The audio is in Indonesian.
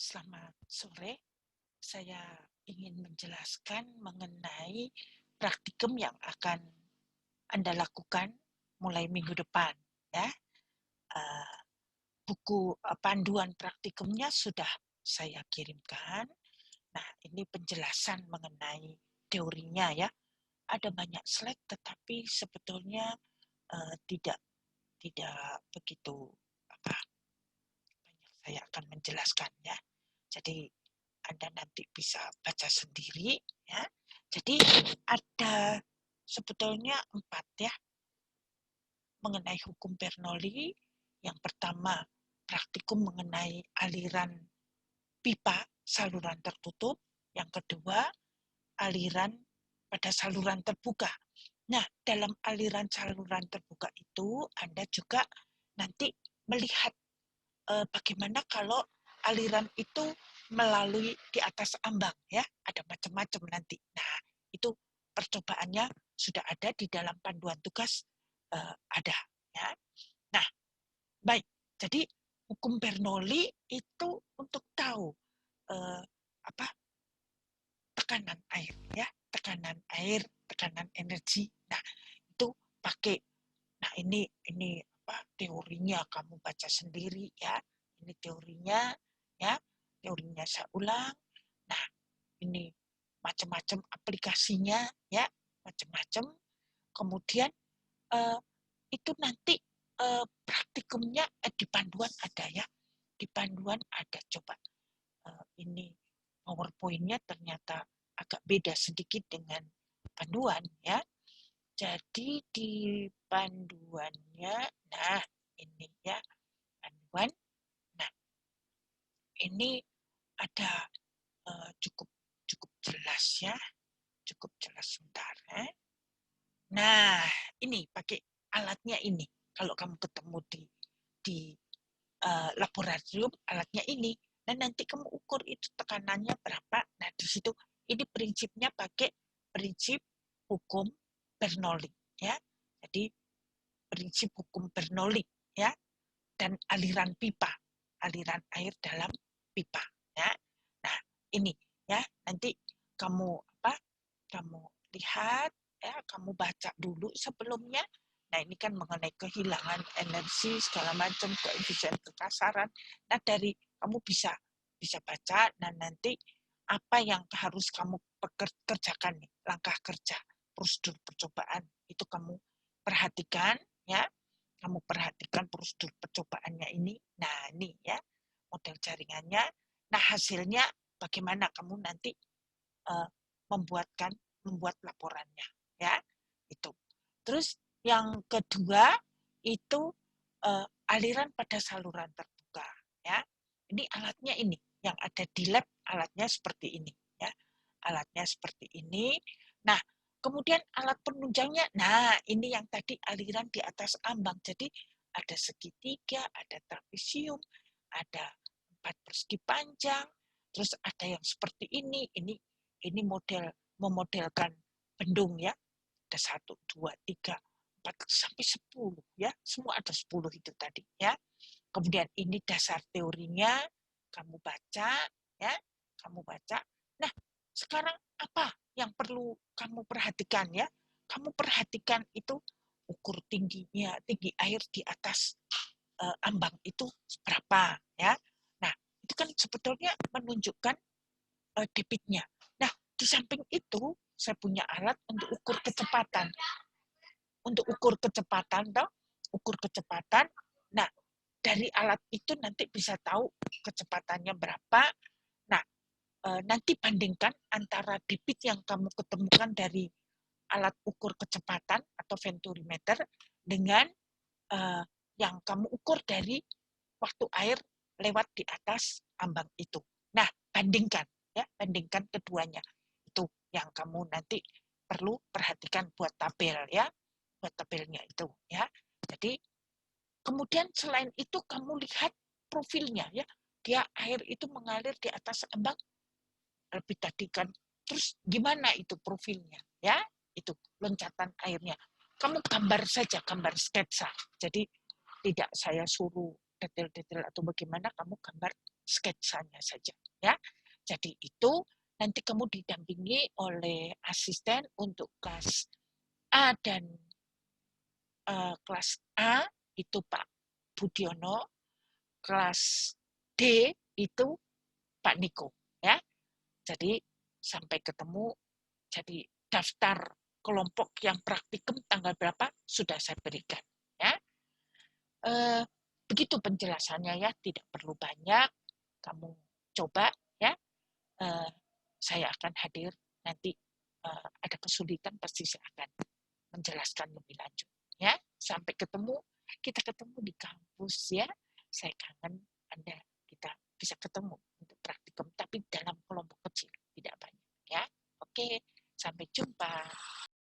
Selamat sore. Saya ingin menjelaskan mengenai praktikum yang akan Anda lakukan mulai minggu depan. Ya, Eh, buku panduan praktikumnya sudah saya kirimkan. Nah, ini penjelasan mengenai teorinya ya. Ada banyak slide, tetapi sebetulnya tidak tidak begitu apa banyak. Saya akan menjelaskan ya. Jadi Anda nanti bisa baca sendiri ya. Jadi ada sebetulnya 4 ya mengenai hukum Bernoulli. Yang pertama, praktikum mengenai aliran pipa saluran tertutup. Yang kedua, aliran pada saluran terbuka. Nah, dalam aliran saluran terbuka itu Anda juga nanti melihat bagaimana kalau aliran itu melalui di atas ambang ya, ada macam-macam nanti. Nah, itu percobaannya sudah ada di dalam panduan tugas ada ya. Nah, baik. Jadi hukum Bernoulli itu untuk tahu apa tekanan air ya, tekanan energi. Nah, itu pakai. Nah, ini apa teorinya kamu baca sendiri ya. Ini teorinya ya. Teorinya saya ulang. Nah, ini macam-macam aplikasinya ya, macam-macam. Kemudian eh, itu nanti praktikumnya di panduan ada ya. Di panduan ada coba ini PowerPoint-nya ternyata agak beda sedikit dengan panduan ya. Jadi di panduannya, nah ini ya panduan. Nah ini ada cukup cukup jelas ya, cukup jelas sebentar. Nah ini pakai alatnya ini. Kalau kamu ketemu di laboratorium, alatnya ini. Dan nanti kamu ukur itu tekanannya berapa. Nah di situ ini prinsipnya pakai prinsip hukum Bernoulli ya. Jadi prinsip hukum Bernoulli ya, dan aliran pipa, aliran air dalam pipa ya. Nah, ini ya, nanti kamu apa? Kamu lihat ya, kamu baca dulu sebelumnya. Nah, ini kan mengenai kehilangan energi segala macam, koefisien kekasaran. Nah, dari kamu bisa baca. Nah, nanti apa yang harus kamu kerjakan nih, langkah kerja, prosedur percobaan itu kamu perhatikan ya. Kamu perhatikan prosedur percobaannya ini. Nah, ini ya model jaringannya. Nah, hasilnya bagaimana kamu nanti uh, membuat laporannya ya. Itu. Terus yang kedua itu aliran pada saluran terbuka ya. Ini alatnya ini yang ada di lab, alatnya seperti ini ya. Alatnya seperti ini. Nah, kemudian alat penunjangnya, nah ini yang tadi aliran di atas ambang. Jadi ada segitiga, ada trapesium, ada 4 persegi panjang, terus ada yang seperti ini memodelkan bendung ya. Ada 1, 2, 3, 4 sampai 10 ya. Semua ada 10 itu tadi ya. Kemudian ini dasar teorinya, kamu baca ya, kamu baca. Nah, sekarang apa yang perlu kamu perhatikan ya? Kamu perhatikan itu ukur tingginya, tinggi air di atas ambang itu berapa ya. Nah, itu kan sebetulnya menunjukkan debitnya. Nah, di samping itu saya punya alat untuk ukur kecepatan. Untuk ukur kecepatan toh, ukur kecepatan. Nah, dari alat itu nanti bisa tahu kecepatannya berapa. Nah, nanti bandingkan antara debit yang kamu ketemukan dari alat ukur kecepatan atau venturimeter dengan yang kamu ukur dari waktu air lewat di atas ambang itu. Nah, bandingkan ya, bandingkan keduanya. Itu yang kamu nanti perlu perhatikan buat tabel ya, buat tabelnya itu ya. Jadi kemudian selain itu kamu lihat profilnya ya. Dia air itu mengalir di atas ambang lebih tadi kan. Terus gimana itu profilnya ya? Itu loncatan airnya. Kamu gambar saja, gambar sketsa. Jadi tidak saya suruh detail-detail atau bagaimana, kamu gambar sketsanya saja, ya. Jadi itu nanti kamu didampingi oleh asisten untuk kelas A dan kelas A itu Pak Budiono, kelas D itu Pak Niko, ya. Jadi sampai ketemu, jadi daftar kelompok yang praktikum tanggal berapa sudah saya berikan, ya. Begitu penjelasannya, ya, tidak perlu banyak, kamu coba, ya. Saya akan hadir nanti, ada kesulitan pasti saya akan menjelaskan lebih lanjut, ya. Sampai ketemu, kita ketemu di kampus, ya. Saya kangen Anda, kita bisa ketemu untuk praktikum, tapi dalam kelompok kecil, tidak banyak, ya. Oke, sampai jumpa.